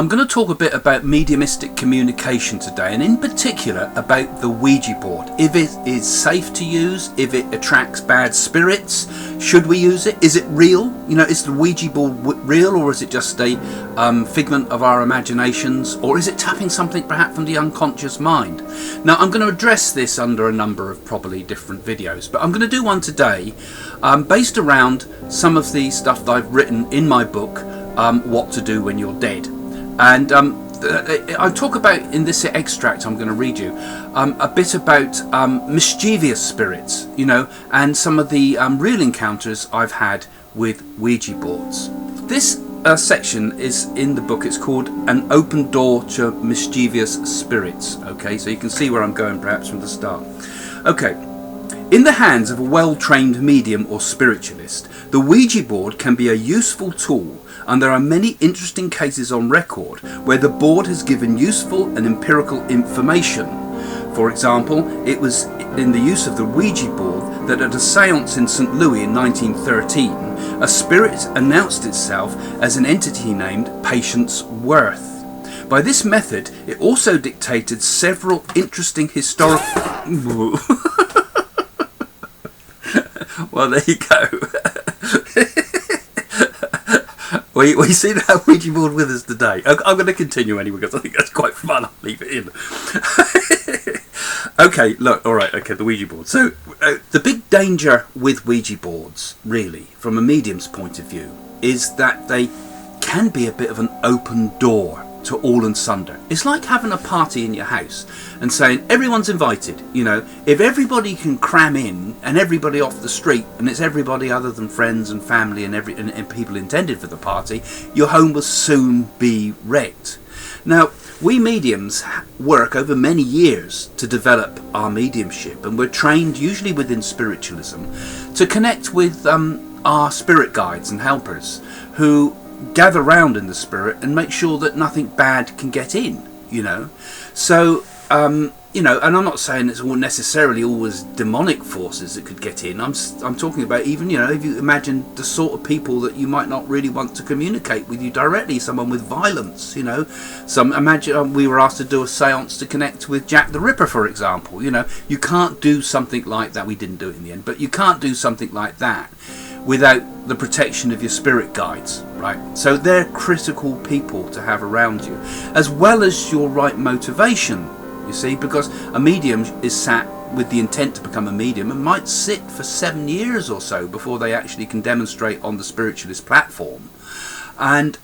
I'm going to talk a bit about mediumistic communication today, and in particular about the Ouija board. If it is safe to use, if it attracts bad spirits, should we use it? Is it real? You know, is the Ouija board real, or is it just a figment of our imaginations, or is it tapping something perhaps from the unconscious mind? Now, I'm going to address this under a number of probably different videos, but I'm going to do one today based around some of the stuff that I've written in my book, What to Do When You're Dead. And I talk about, in this extract I'm going to read you, a bit about mischievous spirits, you know, and some of the real encounters I've had with Ouija boards. This section is in the book. It's called An Open Door to Mischievous Spirits. Okay, so you can see where I'm going perhaps from the start. Okay. In the hands of a well-trained medium or spiritualist, the Ouija board can be a useful tool, and there are many interesting cases on record where the board has given useful and empirical information. For example, it was in the use of the Ouija board that at a séance in St. Louis in 1913, a spirit announced itself as an entity named Patience Worth. By this method, it also dictated several interesting historical... Well, there you go. we see that Ouija board with us today. I'm going to continue anyway because I think that's quite fun. I'll leave it in. Okay, look, all right, okay, the Ouija board. So, the big danger with Ouija boards, really, from a medium's point of view, is that they can be a bit of an open door to all and sunder. It's like having a party in your house and saying everyone's invited. You know, if everybody can cram in and everybody off the street, and it's everybody other than friends and family and people intended for the party, your home will soon be wrecked. Now, we mediums work over many years to develop our mediumship, and we're trained usually within spiritualism to connect with our spirit guides and helpers who gather round in the spirit and make sure that nothing bad can get in, you know. So, you know, and I'm not saying it's all necessarily always demonic forces that could get in. I'm talking about even, you know, if you imagine the sort of people that you might not really want to communicate with you directly, someone with violence, you know. Imagine we were asked to do a séance to connect with Jack the Ripper, for example. You know, you can't do something like that. We didn't do it in the end, but you can't do something like that without the protection of your spirit guides, right? So they're critical people to have around you, as well as your right motivation, you see, because a medium is sat with the intent to become a medium and might sit for 7 years or so before they actually can demonstrate on the spiritualist platform. And,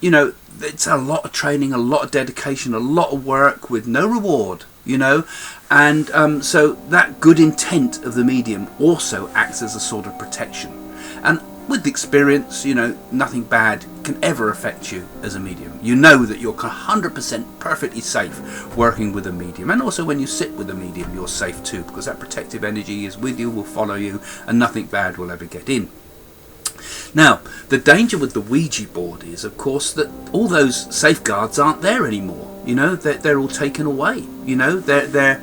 you know, it's a lot of training, a lot of dedication, a lot of work with no reward, you know. And so that good intent of the medium also acts as a sort of protection. And with experience, you know, nothing bad can ever affect you as a medium. You know that you're 100% perfectly safe working with a medium. And also when you sit with a medium, you're safe too, because that protective energy is with you, will follow you, and nothing bad will ever get in. Now, the danger with the Ouija board is, of course, that all those safeguards aren't there anymore. You know, they're all taken away. You know, they're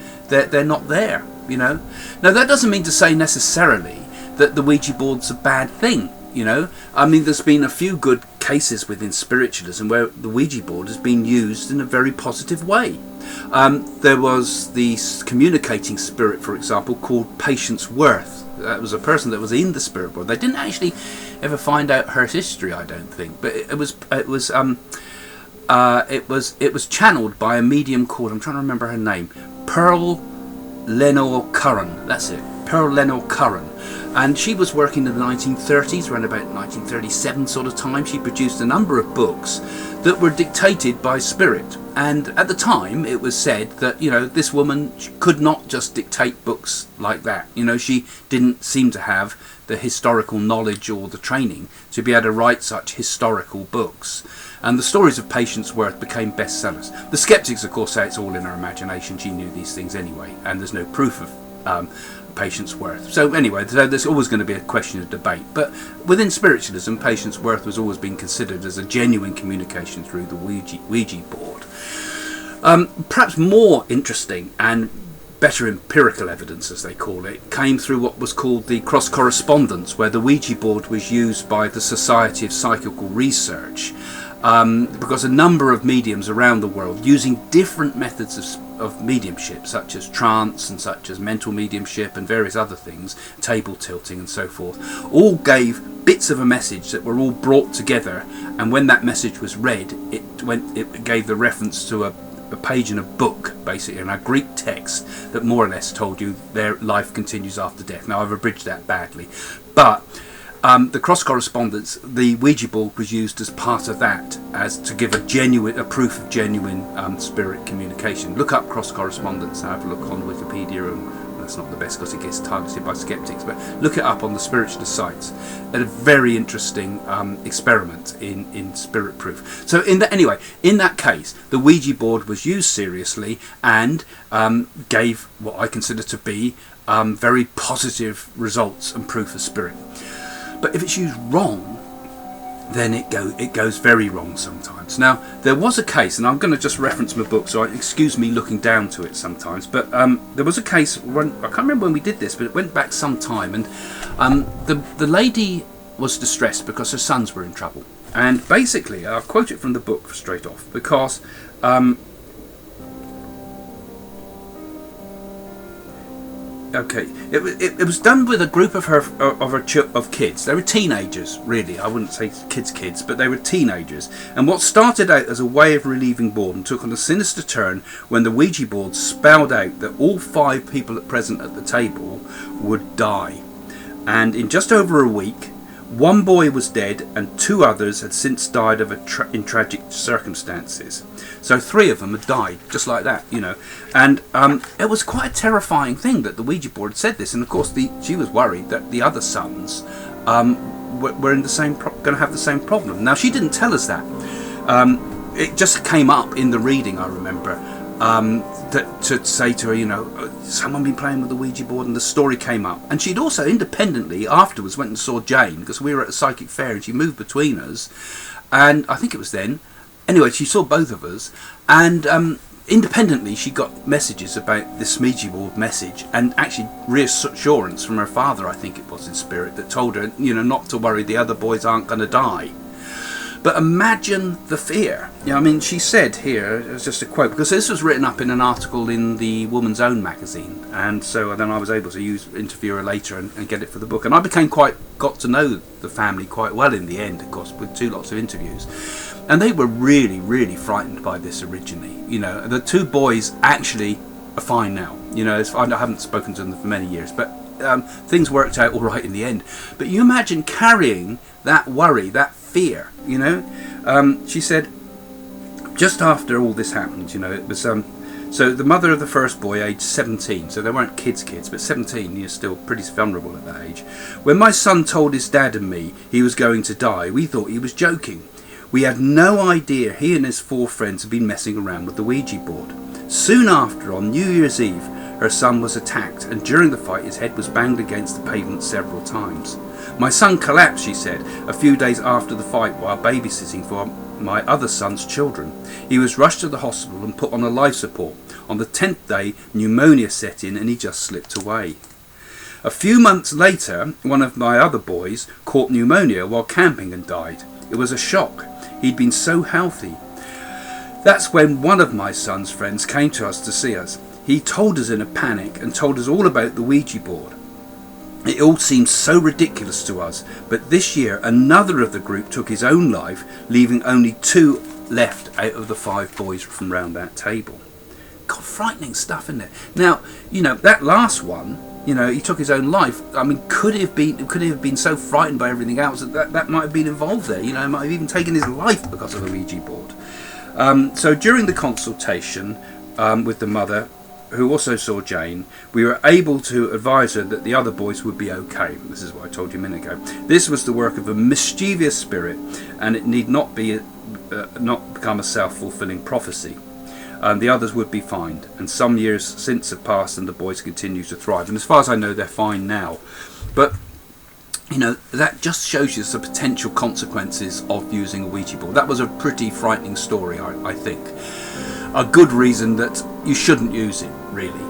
not there. You know. Now, that doesn't mean to say necessarily that the Ouija board's a bad thing, you know. I mean, there's been a few good cases within spiritualism where the Ouija board has been used in a very positive way. There was the communicating spirit, for example, called Patience Worth. That was a person that was in the spirit board. They didn't actually ever find out her history, I don't think, but it was channeled by a medium called, I'm trying to remember her name, Pearl Lenore Curran. That's it, Pearl Lenore Curran. And she was working in the 1930s, around about 1937 sort of time. She produced a number of books that were dictated by spirit. And at the time, it was said that, you know, this woman could not just dictate books like that. You know, she didn't seem to have the historical knowledge or the training to be able to write such historical books. And the stories of Patience Worth became bestsellers. The skeptics, of course, say it's all in her imagination. She knew these things anyway, and there's no proof of Patience Worth. So anyway, so there's always going to be a question of debate. But within spiritualism, Patience Worth was always being considered as a genuine communication through the Ouija board. Perhaps more interesting and better empirical evidence, as they call it, came through what was called the Cross Correspondence, where the Ouija board was used by the Society of Psychical Research because a number of mediums around the world, using different methods of mediumship, such as trance and such as mental mediumship and various other things, table tilting and so forth, all gave bits of a message that were all brought together, and when that message was read, it gave the reference to a page in a book, basically, in a Greek text that more or less told you their life continues after death. Now, I've abridged that badly, but the Cross Correspondence, the Ouija board was used as part of that, as to give a proof of genuine spirit communication. Look up Cross Correspondence, have a look on Wikipedia, and that's not the best because it gets targeted by skeptics, but look it up on the spiritualist sites. A very interesting experiment in spirit proof. So in that case, the Ouija board was used seriously and gave what I consider to be very positive results and proof of spirit. But if it's used wrong, then it goes very wrong sometimes. Now, there was a case, and I'm going to just reference my book, so excuse me looking down to it sometimes, but there was a case, I can't remember when we did this, but it went back some time, and the lady was distressed because her sons were in trouble. And basically, I'll quote it from the book straight off, because it was done with a group of kids. They were teenagers, really. I wouldn't say kids, but they were teenagers. And what started out as a way of relieving boredom took on a sinister turn when the Ouija board spelled out that all 5 people present at the table would die. And in just over a week, 1 boy was dead and 2 others had since died in tragic circumstances. So 3 of them had died, just like that, And it was quite a terrifying thing that the Ouija board said this. And of course, she was worried that the other sons were in going to have the same problem. Now, she didn't tell us that. It just came up in the reading, I remember, to say to her, someone been playing with the Ouija board, and the story came up. And she'd also independently afterwards went and saw Jane, because we were at a psychic fair and she moved between us, and I think it was then. Anyway, she saw both of us, and independently she got messages about this Ouija board message, and actually reassurance from her father, I think it was, in spirit, that told her, not to worry, the other boys aren't going to die. But imagine the fear. She said here, it's just a quote, because this was written up in an article in the Woman's Own magazine, and so then I was able to interview her later and get it for the book. And I got to know the family quite well in the end, of course, with lots of interviews. And they were really, really frightened by this originally. The 2 boys actually are fine now. I haven't spoken to them for many years, but things worked out all right in the end. But you imagine carrying that worry, that fear, she said, just after all this happened, it was so the mother of the first boy, aged 17, so they weren't kids, but 17, you're still pretty vulnerable at that age. When my son told his dad and me he was going to die, we thought he was joking. We had no idea he and his 4 friends had been messing around with the Ouija board. Soon after, on New Year's Eve, her son was attacked, and during the fight his head was banged against the pavement several times. My son collapsed, she said, a few days after the fight while babysitting for my other son's children. He was rushed to the hospital and put on a life support. On the 10th day, pneumonia set in and he just slipped away. A few months later, one of my other boys caught pneumonia while camping and died. It was a shock. He'd been so healthy. That's when one of my son's friends came to us to see us. He told us in a panic and told us all about the Ouija board. It all seemed so ridiculous to us, but this year another of the group took his own life, leaving only 2 left out of the 5 boys from round that table. God, frightening stuff, isn't it? Now, that last one, he took his own life. Could he have been so frightened by everything else that might have been involved there? He might have even taken his life because of the Ouija board. So during the consultation with the mother, who also saw Jane, we were able to advise her that the other boys would be okay. This is what I told you a minute ago. This was the work of a mischievous spirit, and it need not become a self-fulfilling prophecy. The others would be fine, and some years since have passed and the boys continue to thrive, and as far as I know they're fine now. But that just shows you the potential consequences of using a Ouija board. That was a pretty frightening story, I think. A good reason that you shouldn't use it, really.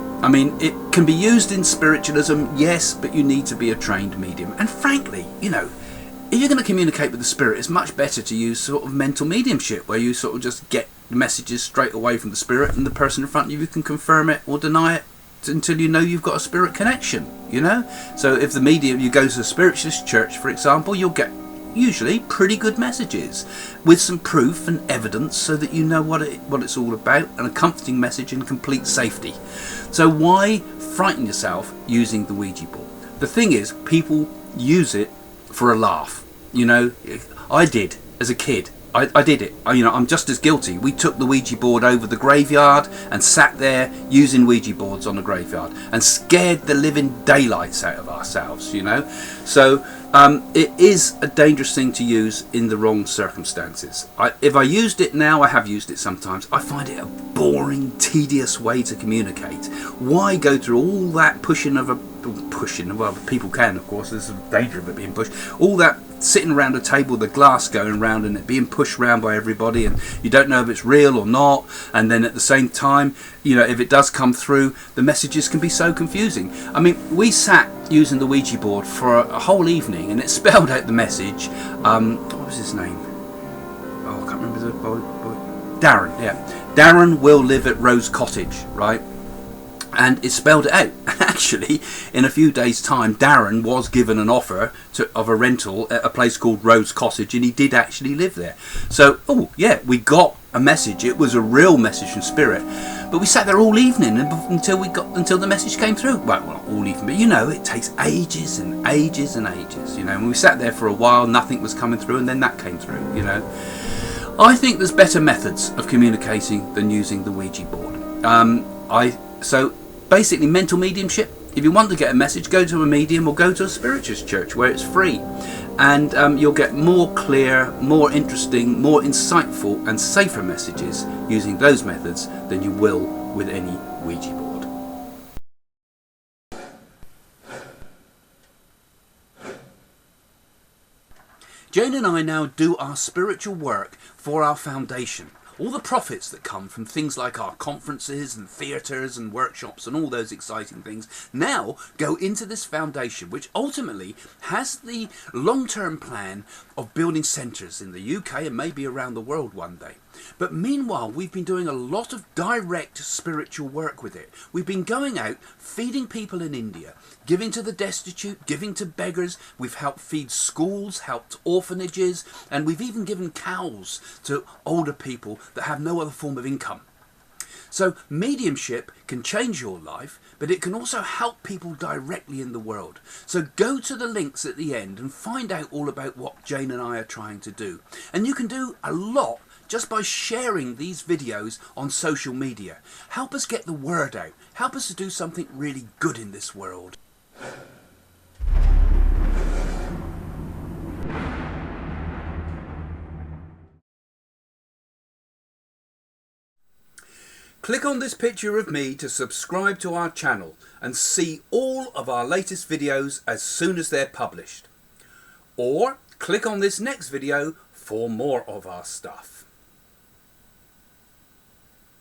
It can be used in spiritualism, yes, but you need to be a trained medium. And frankly, if you're going to communicate with the spirit, it's much better to use sort of mental mediumship, where you sort of just get the messages straight away from the spirit, and the person in front of you can confirm it or deny it until you know you've got a spirit connection, you know. So if the medium, you go to a spiritualist church, for example, you'll get usually pretty good messages with some proof and evidence, so that you know what it's all about, and a comforting message in complete safety. So why frighten yourself using the Ouija board? The thing is, people use it for a laugh. You know, I did as a kid. I did it. I'm just as guilty. We took the Ouija board over the graveyard and sat there using Ouija boards on the graveyard and scared the living daylights out of ourselves, you know. So it is a dangerous thing to use in the wrong circumstances. If I used it now, I have used it sometimes, I find it a boring, tedious way to communicate. Why go through all that pushing, well, people can, of course, there's a danger of it being pushed, all that sitting around a table, the glass going round and it being pushed around by everybody, and you don't know if it's real or not, and then at the same time, you know, if it does come through, the messages can be so confusing. I mean, we sat using the Ouija board for a whole evening, and it spelled out the message. What was his name? Oh, I can't remember the boy. Darren, yeah. Darren will live at Rose Cottage, right? And it spelled it out. Actually, in a few days' time, Darren was given an offer of a rental at a place called Rose Cottage, and he did actually live there. So, oh yeah, we got a message. It was a real message from spirit. But we sat there all evening until the message came through. Well, not all evening, but you know, it takes ages and ages and ages. You know, and we sat there for a while, nothing was coming through, and then that came through. You know, I think there's better methods of communicating than using the Ouija board. So basically, mental mediumship. If you want to get a message, go to a medium or go to a spiritualist church where it's free, and you'll get more clear, more interesting, more insightful and safer messages using those methods than you will with any Ouija board. Jane and I now do our spiritual work for our foundation. All the profits that come from things like our conferences and theatres and workshops and all those exciting things now go into this foundation, which ultimately has the long-term plan of building centres in the UK and maybe around the world one day. But meanwhile, we've been doing a lot of direct spiritual work with it. We've been going out, feeding people in India, giving to the destitute, giving to beggars. We've helped feed schools, helped orphanages, and we've even given cows to older people that have no other form of income. So mediumship can change your life, but it can also help people directly in the world. So go to the links at the end and find out all about what Jane and I are trying to do. And you can do a lot just by sharing these videos on social media. Help us get the word out. Help us to do something really good in this world. Click on this picture of me to subscribe to our channel and see all of our latest videos as soon as they're published. Or click on this next video for more of our stuff.